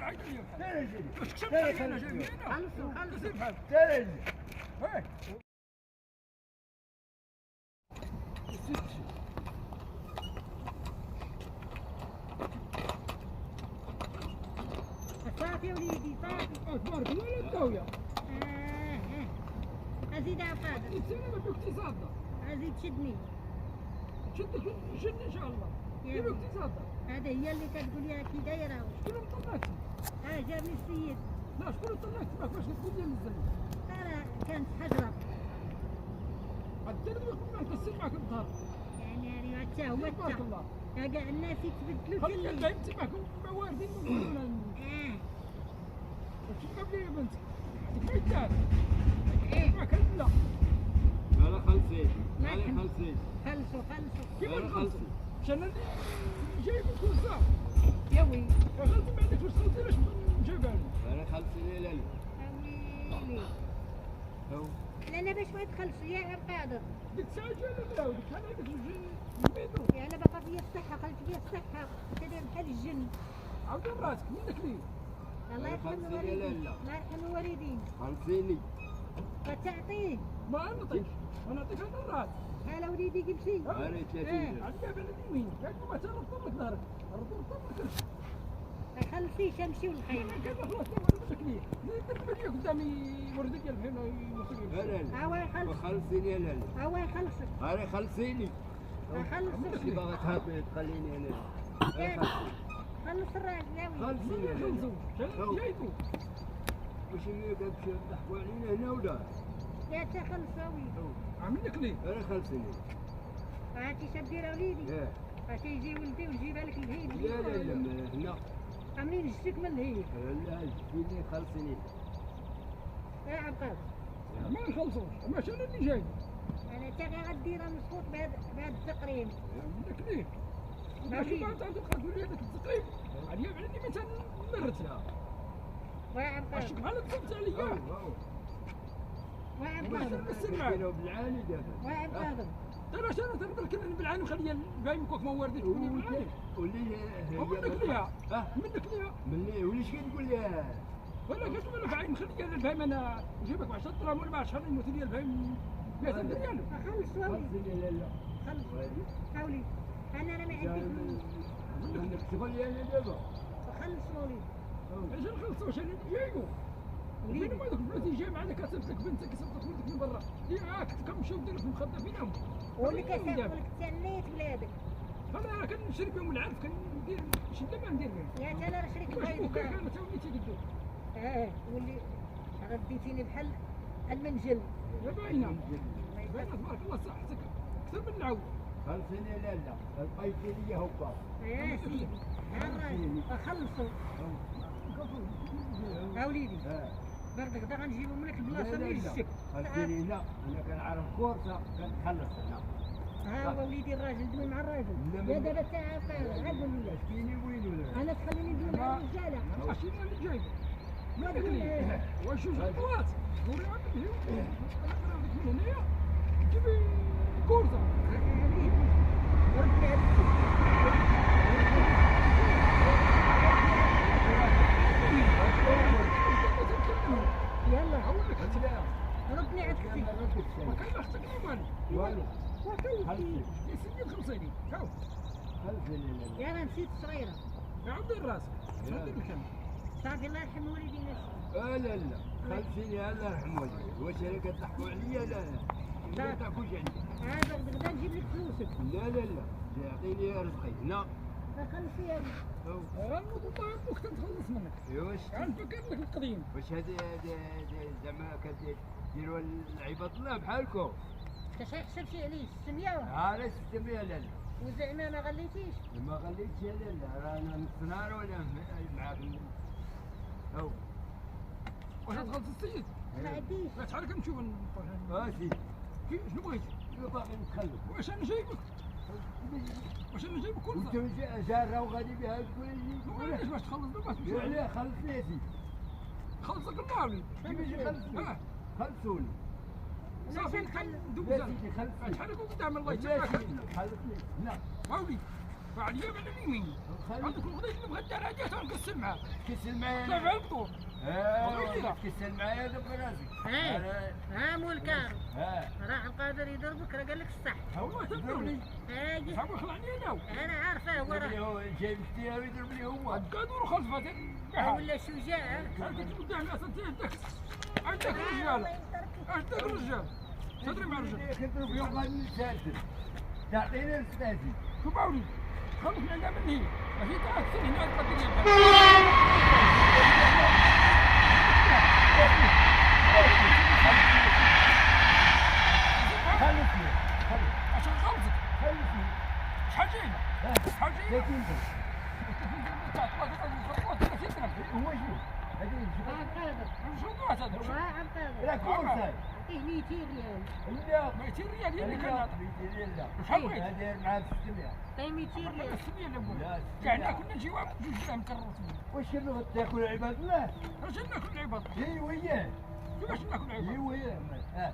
عارف صافي يا وليدي صافي. تبارك الله لا الداوية. أزيد عفادة. السلامة باقتصادنا. أزيد شدني. شد إن شاء الله. كيف باقتصادنا؟ هذا هي اللي كتقول لي كي دايرة. شكون طلعتي؟ جابني السيد. لا شكون طلعتي معك باش تقول لي الزين؟ ترى كانت حجرة. الدرب يكون معك السيد معك الظهر. يعني حتى هو تبارك الله. كاع الناس يتبدلوا خلي انت معكم مواردين ولا وش قبل يا بنتي؟ كيف معك لا لا خلصي لا خلصي خلصوا كيف خلصي عشان اللي جايب كل ساعة يا وي خلصي ما عندك واش خلصي لاش جايبها لا خلصي لا ويلي لا لا باش ما تخلصوا يا عقادر ديك الساعة جاية لا وديك انا هذاك الميدو يا انا بقى فيا الصحة خلت فيا الصحة كدير بحال الجن عاود راسك منك ليه الله يرحم الوالدين الله يرحم الوالدين خلصيني فتعطيه ما نعطيك انا نعطيك هذا الراس هلا وليدي جبتي انا 30 عاد جاب على اليمين كاين ما ترطب لك ظهرك رطب لك خلصيش امشي والخيمة كان خلاص انا منك ليه درت لي قدامي وردك ديال هنا يوصل لا هو يخلص خلصيني لا هو يخلصك انا خلصيني خلص اللي باغا تخليني انا خلص الراجل يا وليدي خلصوا جايبو واش هي كتمشي تضحكوا علينا هنا ولا؟ يا تخلص يا وليدي عاملك ليه؟ انا خلصيني هاتي شاب دير وليدي هاتي يجي ولدي ويجيبها لك الهيد لا هنا عاملين جدك من الهيد لا جيني خلصيني يا عبقر ما نخلصوش ماشي انا اللي جاي انا تا غير غديرها مسقوط بهذا التقريم عاملك ليه؟ ماشي ما تعرف تقول لي هذاك التقريب عليا على اللي مثلا مرتها ويا عبقر اشك بحال تصبت عليا ويا عبقر كانوا بالعالي دابا ويا عبقر دابا اش انا تنقدر كنا بالعين وخليها باين كوك ما واردين تقول لي بالعين ولي منك ليها منك ليها مني وليش كتقول لي ولا كتقول لك عين خليها البهيم انا نجيبك ب 10 دراهم ولا ب 10 يموت لي البهيم 100 ريال خلص وليدي لا خلص حولي انا ما عندي فلوس عندك شغل انا دابا خلص وليدي اش نخلصوا واش انا جايو وين ما دوك الفلوس جاي معنا كسبتك بنتك كسبتك ولدك من برا ياك كنمشيو نديرو في المخده فينهم واللي كسب لك تنيت ولادك انا كنشري بهم العرف كندير شده ما ندير بهم يا انا شريك واش بغيت بكا كانوا تا وليتي قدو واللي رديتيني بحال المنجل باينه باينه تبارك الله صحتك اكثر من العود خلصيني لا القيتي لي هكا يا سيدي خلصوا ها وليدي بردك دا غنجيبو منك البلاصه اللي جبتك خلصيني لا انا كنعرف كورسه كنخلص انا ها هو وليدي الراجل دوي مع الراجل يا دابا تا عاد ولا كاينين وين ولا انا تخليني ندوي مع الرجاله ماشي انا اللي جايب ما تقول واش جوج البلاص قولي عندك من هنايا جيبي كورسه يلا هقولك ردني على الكسي ما كان اختك والو وكلتي يا سيدي خلصيني شوف خلصيني يا انا نسيت صغيره يا عبد راسك ندير لك انا صافي الله يرحم والدي نفسه لا خلصيني الله يرحم والديك واش انا كتضحكوا عليا لا ما تحكوش عليا هذا غدا نجيب لك فلوسك لا يعطيني رزقي هنا خلصي يا غنوض الله يمك تنخلص منك واش غنفكر لك القديم واش هذه زعما كديروا العباد الله بحالكم انت شي يحسب شي عليه 600 لا 600 لا وزعما ما غليتيش ما غليتش لا رانا نص نهار وانا معاك هو واش تخلص السيد ما عنديش لا شحال كنمشيو سيدي شنو بغيت باغي نتخلف واش انا جايبك واش انا جايبك كل وانت جاره وغادي بها تقول لي علاش باش تخلص دابا تمشي عليه خلصني يا سيدي خلصك الله كيفاش يخلصني خلصوني صافي نخلص دوك يا سيدي خلصني شحال كنت تعمل الله يا يتبارك سيدي خلصني لا هاولي عليا من اليمين عندك الغداء نبغى الدراجات ونكسر معاه تكسل معايا طلع على الفطور تكسل معايا دب راسي ها مو الكار ها راح القادر يضربك راه قال لك الصح هو تضربني اجي صاحبي خلعني انا انا عارفه هو راه جايب اشتيها ويضربني هو القادر وخلفته ولا شجاع كنت قدام عندك رجال عندك رجال تدري مع الرجال خدر في يوم غادي نسافر تعطيني رسالتي شوف عاوني خلص من عندها مني ماشي تاكسي هنا تقدر خلصني عشان خلصك خلصني شحال جايبه؟ شحال جايبه؟ 30 تاع 33 درهم هو شنو؟ هذه عبقادر شنو دوات هذا؟ عبقادر لا كل ساي ايه 200 ريال لا 200 ريال هي اللي كانت لا 200 ريال لا شحال بغيت؟ هذه معاه 600 اي 200 ريال 600 اللي بقول لا كاع كنا نجيو بجوج درهم كررت واش شنو تاكل عباد الله؟ اش ناكل العباد هي وياه كيفاش ناكل هي العباد؟ وياه ها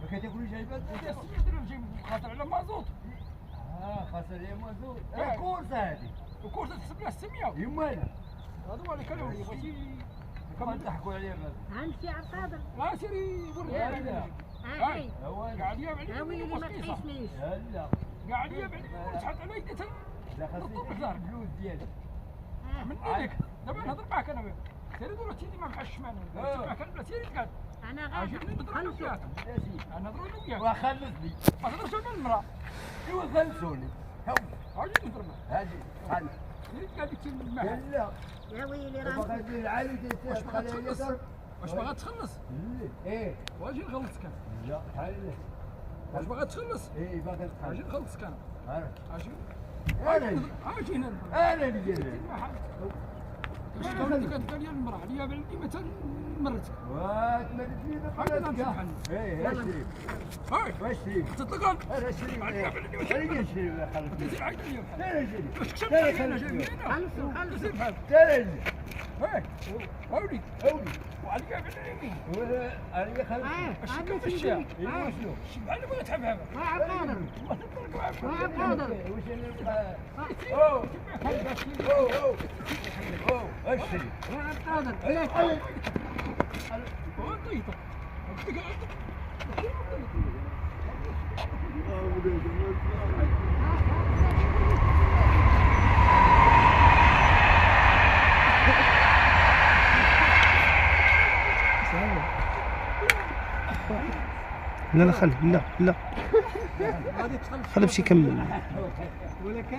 ما كتاكلوش عباد الله 600 درهم جايب خاطر على مازوت خاصها لي مازوت كورسه هذه وكورس تحسب لها 600 يمانا هذا هو اللي كانوا بغيتي كما ضحكوا عليا بعد عند شي عبقادر لا سيري لا وريني لا هاي هو كاع عليا بعد ها ويلي ما تحيشنيش لا كاع عليا بعد تحط علي يدي لا خاصني الفلوس ديالي من ايدك دابا نهضر معاك انا سيري دور تيدي ما بحالش معنا معاك انا بلا سيري تقعد انا غادي عاجبني نهضروا انا وياك ماشي انا نهضروا انا وياك وخلصني ما تهضرش مع المراه ايوا خلصوني هو عاجبني نهضر معاك هذه خلص سيري تقعد تكلم معاك لا يا ويلي ما راه غادي العالي واش باغا تخلص واش باغا تخلص ايه واجي نخلصك انا لا بحال واش باغا تخلص ايه باغي اجي تخلص نخلصك انا اجي اجي نهضر انا اللي جاي واش كتقول لي المراه عليا بلدي مثلا مرتك وتمدتني بقلتك ايه شريف هاي واش شريف تطلقان انا شريف عليا بلدي واش انا شريف يا خالد تزيد عيطني بحال انا شريف واش كتبت عليا انا جاي من هنا خلصوا خلصوا بحال انا هاي هاولي اولي وعليا باليمين انا خالد الشكا في الشارع ايوا شنو الشبعه اللي بغيت تحبها عبقادر عبقادر واش انا نبقى اوه اوه اوه واش شريف عبقادر وطيطه لا لا خلي لا لا خلي باش يكمل ولكن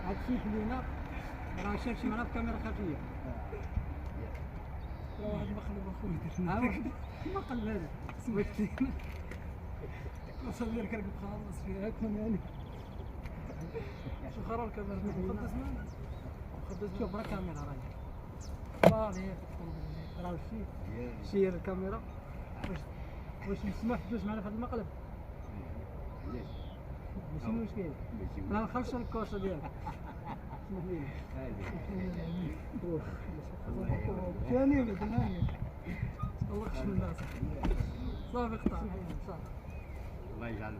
هادشي خلينا راه شاف شي مرة بكاميرا خفية واحد ما خلى اخويا ما قلب هذا سمعتي نصلي لك راك خلاص فيها هاكم يعني شو خرا الكاميرا مقدس معنا مقدس شوف راه كاميرا راهي راه شي الكاميرا واش نسمح تدوز معنا في هذا المقلب ماشي مشكل راه نخلص الكورسه ديالك اسمح لي ثاني ولا ثاني الله يخشم الناس صافي قطع صافي الله يجعل